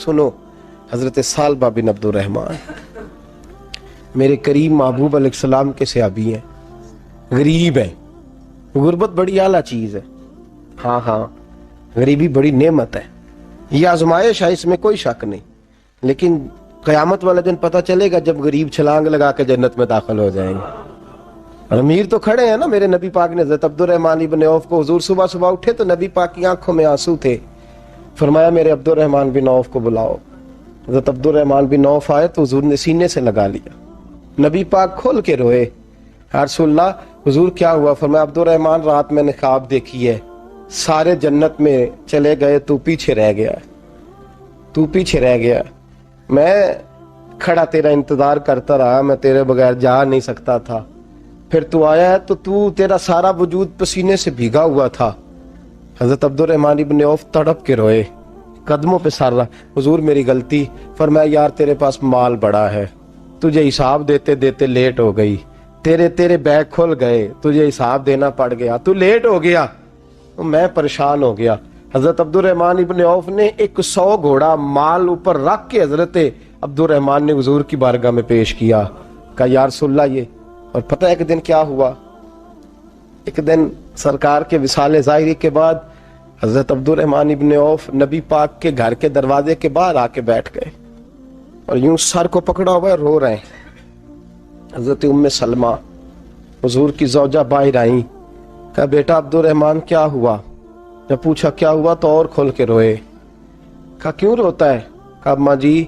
सुनो, हजरत सालबा बिन अब्दुर्रहमान मेरे करीम महबूब अलैहिस्सलाम के सहाबी हैं, गरीब हैं। गुर्बत बड़ी आला चीज है। हाँ हाँ, गरीबी बड़ी नेमत है, ये आजमाइश है, इसमें कोई शक नहीं। लेकिन क़यामत वाले दिन पता चलेगा जब गरीब छलांग लगा के जन्नत में दाखिल हो जाएंगे। और अमीर तो खड़े हैं ना। मेरे नबी पाक ने हज़रत अब्दुर्रहमान इब्न औफ को, हुजूर सुबह सुबह उठे तो नबी पाक की आंखों में आंसू थे। फरमाया मेरे अब्दुर्रहमान बिन औफ को बुलाओ। हज़रत अब्दुर्रहमान बिन औफ आए तो हुजूर ने सीने से लगा लिया। नबी पाक खोल के रोए, या रसूलल्लाह हुजूर क्या हुआ? फरमाया अब्दुर्रहमान रात मैंने ख्वाब देखी है, सारे जन्नत में चले गए, तू पीछे रह गया, तू पीछे रह गया। मैं खड़ा तेरा इंतजार करता रहा, मैं तेरे बगैर जा नहीं सकता था। फिर तू आया है तो तू, तेरा सारा वजूद पसीने से भीगा हुआ था। हजरत अब्दुर्रहमान इब्न औफ तड़प के रोए, कदमों पे सर रहा, हुजूर मेरी गलती। फरमाया यार तेरे पास माल बड़ा है, तुझे हिसाब देते देते लेट हो गई, तेरे बैग खुल गए, तुझे हिसाब देना पड़ गया, तू लेट हो गया तो मैं परेशान हो गया। हजरत अब्दुर्रहमान इब्न औफ ने 100 घोड़ा माल ऊपर रख के हजरत अब्दुर्रहमान ने हुजूर की बारगाह में पेश किया। कहा या रसूलल्लाह ये। और पता है एक दिन क्या हुआ? एक दिन सरकार के विसाले ज़ाहिरी के बाद हजरत अब्दुर्रहमान इब्न औफ नबी पाक के घर के दरवाजे के बाहर आके बैठ गए और यूं सर को पकड़ा हुआ रो रहे हैं। हजरत उम्मे सलमा हुजूर की ज़ौजा बाहर आई। कहा बेटा अब्दुर्रहमान क्या हुआ? जब पूछा क्या हुआ तो और खोल के रोए। कहा क्यों रोता है? कहा अम्मा जी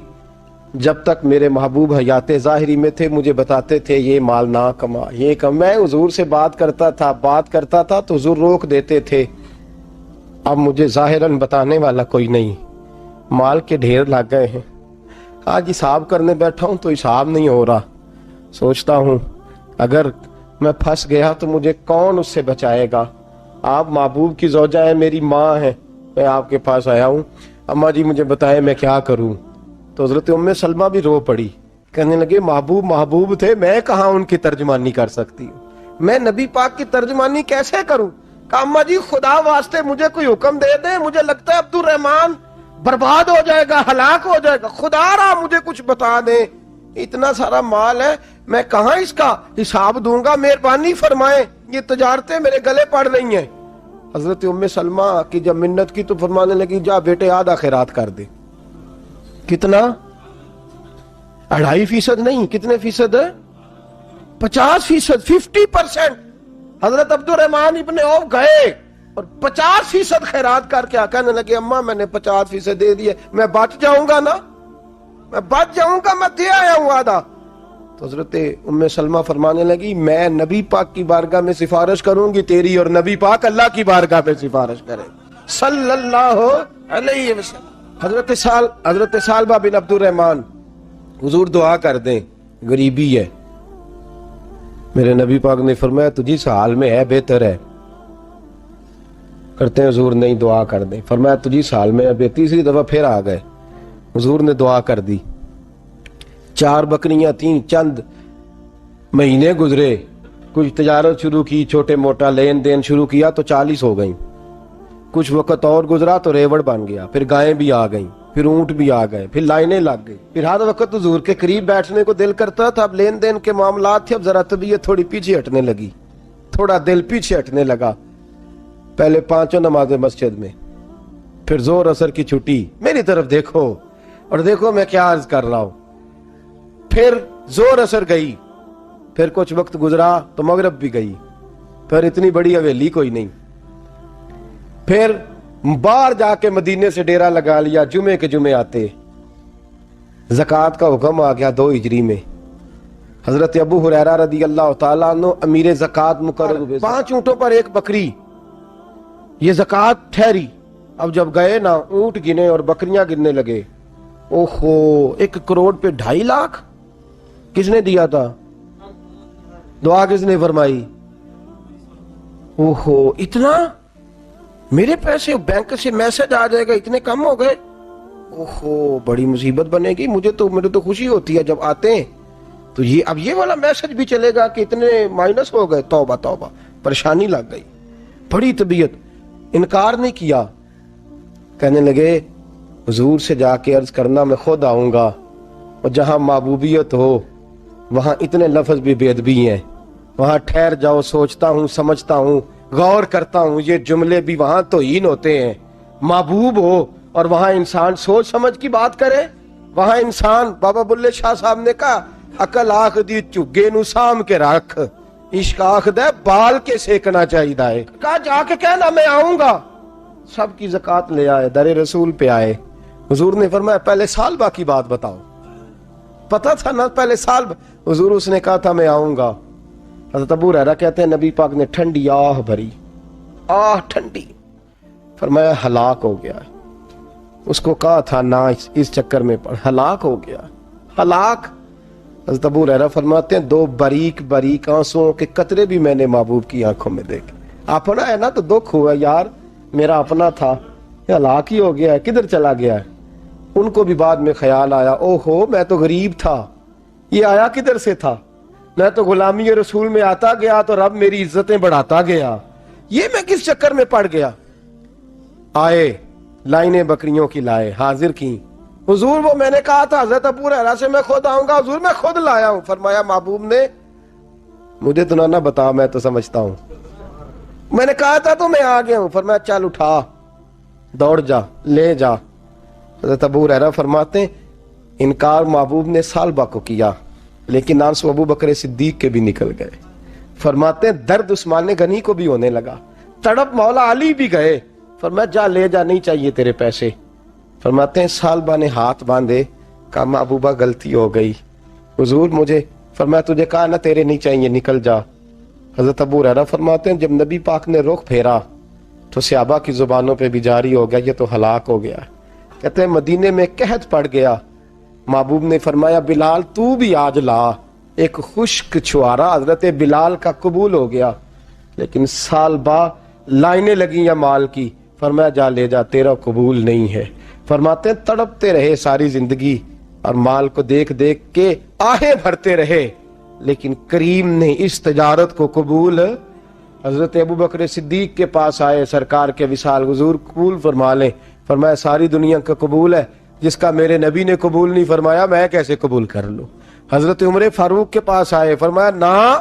जब तक मेरे महबूब हयात ज़ाहिरी में थे मुझे बताते थे ये माल ना कमा, ये कम। मैं हुजूर से बात करता था तो हुजूर रोक देते थे। अब मुझे ज़ाहिरन बताने वाला कोई नहीं, माल के ढेर लग गए हैं। आज हिसाब करने बैठा हूं तो हिसाब नहीं हो रहा। सोचता हूं अगर मैं फंस गया तो मुझे कौन उससे बचाएगा? आप महबूब की ज़ौजा है, मेरी माँ है, मैं आपके पास आया हूँ, अम्मा जी मुझे बताए मैं क्या करूँ? तो हज़रत उम्मे सलमा भी रो पड़ी, कहने लगे महबूब महबूब थे, मैं कहाँ उनकी तर्जमानी कर सकती हूँ, मैं नबी पाक की तर्जमानी कैसे करूँ? कहा अम्मा जी खुदा वास्ते मुझे कोई हुक्म दे दे, मुझे लगता है अब्दुर्रहमान बर्बाद हो जाएगा, हलाक हो जाएगा, खुदा रहा मुझे कुछ बता दे, इतना सारा माल है, मैं कहाँ इसका हिसाब दूंगा, मेहरबानी फरमाए, ये तजारतें मेरे गले पड़ रही हैं। हजरत उम्मे सलमा की जब मिन्नत की तो फरमाने लगी जा बेटे आधा खैरात कर दे। कितना? 2.5% नहीं, कितने फीसद है? 50%, 50%। हजरत अब्दुर्रहमान इब्न औफ गए और 50% खैरात करके आ, कहने लगे अम्मा मैंने 50% दे दिए, मैं बच जाऊंगा ना, मैं बच जाऊंगा, मैं दे आया हूं आधा। तो हजरत उम्मे सलमा फरमाने लगी मैं नबी पाक की बारगाह में सिफारिश करूंगी तेरी, और नबी पाक अल्लाह की बारगाह में सिफारिश करे सल्लल्लाहु अलैहि वसल्लम। हजरत सालबा बिन अब्दुर्रहमान, हुजूर दुआ कर दें, गरीबी है। मेरे नबी पाक ने फरमाया तुझी इस हाल में है, बेहतर है। करते हैं हुजूर नहीं दुआ कर दें। फरमाया तुझी इस हाल में है। तीसरी दफा फिर आ गए, हुजूर ने दुआ कर दी। 4 बकरियां थीं, चंद महीने गुजरे, कुछ तजारत शुरू की, छोटे मोटा लेन देन शुरू किया तो 40 हो गई। कुछ वक्त और गुजरा तो रेवड़ बन गया, फिर गायें भी आ गईं, फिर ऊंट भी आ गए, फिर लाइनें लग गई। फिर हर वक्त हुजूर के करीब बैठने को दिल करता था। अब लेन देन के मामलात थे, अब जरा तबीयत थोड़ी पीछे हटने लगी, थोड़ा दिल पीछे हटने लगा। पहले 5 नमाजें मस्जिद में, फिर जोर असर की छुट्टी, मेरी तरफ देखो और देखो मैं क्या अर्ज कर रहा हूं। फिर जोर असर गई, फिर कुछ वक्त गुजरा तो मगरब भी गई, फिर इतनी बड़ी हवेली कोई नहीं। फिर बाहर जाके मदीने से डेरा लगा लिया, जुमे के जुमे आते। ज़कात का हुक्म आ गया 2 हिजरी में। हजरत अबू हुरैरा रदी अल्लाह तआला अन्हु अमीर ज़कात मुकर्रर हुए। 5 ऊंटों पर 1 बकरी, ये ज़कात ठहरी। अब जब गए ना, ऊंट गिने और बकरियां गिनने लगे। ओहो, 1 करोड़ पे 2.5 लाख किसने दिया था? दुआ किसने फरमाई? ओहो, इतना मेरे पैसे बैंक से मैसेज आ जाएगा, इतने कम हो गए। ओहो, बड़ी मुसीबत बनेगी। मुझे तो खुशी होती है जब आते हैं तो ये अब ये वाला मैसेज भी चलेगा कि इतने माइनस हो गए। तौबा तौबा, परेशानी लग गई, बड़ी तबीयत। इनकार नहीं किया, कहने लगे हुजूर से जाके अर्ज करना मैं खुद आऊंगा, और जहां महबूबियत हो वहां इतने लफ्ज भी बेअदबी हैं, वहां ठहर जाओ, सोचता हूं, समझता हूं, गौर करता हूं, ये जुमले भी वहां तौहीन होते हैं। महबूब हो और वहां इंसान सोच समझ की बात करे, वहां इंसान, बाबा बुल्ले शाह साहब ने कहा, अकल आख दी झुग्गे नु साम के रख, इश्क आख दे बाल के सेकना चाहिए है। कहा जाके कहना मैं आऊंगा। सबकी ज़कात ले आए, दरे रसूल पे आए। हुजूर ने फरमाया पहले सालबा की बात बताओ। पता था ना पहले साल, हुजूर उसने कहा था मैं आऊंगा। हज़रत अबू हुरैरा कहते हैं नबी पाक ने ठंडी आह भरी, आह ठंडी, फरमाया हलाक हो गया। उसको कहा था ना इस चक्कर में पड़, हलाक हो गया, हलाक। हज़रत अबू हुरैरा फरमाते हैं दो बारीक बारीक आंसुओं के कतरे भी मैंने महबूब की आंखों में देखे। अपना है ना तो दुख हुआ, यार मेरा अपना था, हलाक ही हो गया है, किधर चला गया है। उनको भी बाद में ख्याल आया, ओहो मैं तो गरीब था, ये आया किधर से था, मैं तो गुलामी रसूल में आता गया तो रब मेरी इज्जतें बढ़ाता गया, ये मैं किस चक्कर में पड़ गया। आए लाइनें बकरियों की लाए, हाजिर की। हुजूर वो मैंने कहा था हज़रत अबू हुरैरा से मैं खुद आऊंगा, हुजूर मैं खुद लाया हूं। फरमाया महबूब ने मुझे तो ना बता, मैं तो समझता हूं, मैंने कहा था तो मैं आ गया हूं। फरमाया चल उठा, दौड़ जा, ले जा। हज़रत अबू हुरैरा फरमाते इनकार महबूब ने सालबा को किया, लेकिन आंसू अबू बकर सिद्दीक के भी निकल गए। फरमाते दर्द उस्मान गनी को भी होने लगा, तड़प मौला अली भी गए। फरमाया जा ले जा, नहीं चाहिए तेरे पैसे। फरमाते हैं सालबा ने हाथ बांधे, कहा महबूबा गलती हो गई, हुजूर मुझे, फरमाया तुझे कहा ना तेरे नहीं चाहिए, निकल जा। हज़रत अबू हुरैरा फरमाते हैं जब नबी पाक ने रुख फेरा तो सहाबा की जुबानों पे भी जारी हो गया, ये तो हलाक हो गया। कहते हैं मदीने में कहत पड़ गया। महबूब ने फरमाया बिलाल तू भी आज ला। एक खुश्क छुआरा हजरत बिलाल का कबूल हो गया, लेकिन सालबा लाइनें लगी या माल की। फरमाया जा ले जा, तेरा कबूल नहीं है। फरमाते तड़पते रहे सारी जिंदगी और माल को देख देख के आहें भरते रहे, लेकिन करीम ने इस तजारत को कबूल। हजरत अबू बकर सिद्दीक के पास आए, सरकार के विसाल, हुजूर कबूल फरमा लें। फरमाया सारी दुनिया का कबूल है, जिसका मेरे नबी ने कबूल नहीं फरमाया मैं कैसे कबूल कर लूं। हजरत उमर फारूक के पास आए, फरमाया ना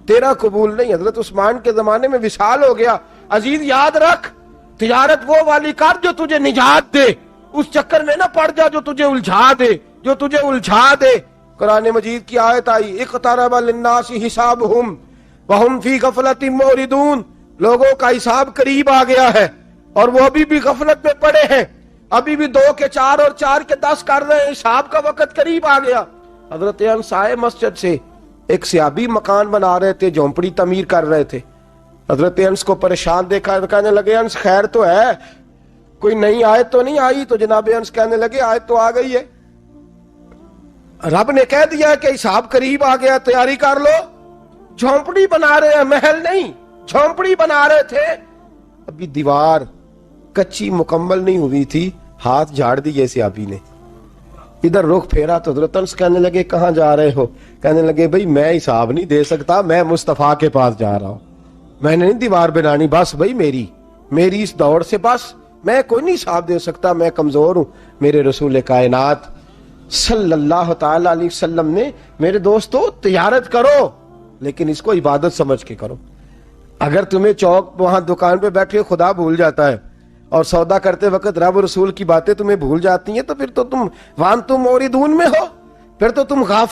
तेरा कबूल नहीं। हजरत उस्मान के जमाने में विसाल हो गया। अजीज याद रख, तिजारत वो वाली कर जो तुझे निजात दे, उस चक्कर में ना पड़ जा जो तुझे उलझा दे, जो तुझे उलझा दे। कुरान मजीद की आयत आई, इक़्तरब लिन्नासी हिसाबुहुम वहुम फी गफलतिन मुरिदून, लोगों का हिसाब करीब आ गया है और वो अभी भी गफलत में पड़े हैं, अभी भी 2 के 4 और 4 के 10 कर रहे हैं, हिसाब का वक्त करीब आ गया। हजरत अनस आए मस्जिद से, एक सहाबी मकान बना रहे थे, झोंपड़ी तमीर कर रहे थे। हजरत अनस को परेशान देखा तो कहने लगे अनस खैर तो है, कोई नई आयत तो नहीं आई। तो जनाब अनस कहने लगे आयत तो आ गई है, रब ने कह दिया कि हिसाब करीब आ गया, तैयारी कर लो। झोंपड़ी बना रहे हैं, महल नहीं, झोंपड़ी बना रहे थे। अभी दीवार कच्ची मुकम्मल नहीं हुई थी, हाथ झाड़ दिए सहाबी ने। इधर रुख फेरा तो हजरत अनस कहने लगे कहां जा रहे हो। कहने लगे भाई मैं हिसाब नहीं दे सकता, मैं मुस्तफा के पास जा रहा हूं, मैंने नहीं दीवार बनानी, बस भाई मेरी इस दौड़ से बस मैं कोई नहीं हिसाब दे सकता, मैं कमजोर हूं। मेरे रसूल कायनात सल्लल्लाहु ताला अलैहि वसल्लम ने, मेरे दोस्तों तिजारत करो लेकिन इसको इबादत समझ के करो। अगर तुम्हें चौक वहां दुकान पे बैठे खुदा भूल जाता है और सौदा करते वक्त रब रसूल की बातें तुम्हें भूल जाती हैं, तो फिर तो तुम वान तुम मोरिदून में हो, फिर तो तुम गाफिल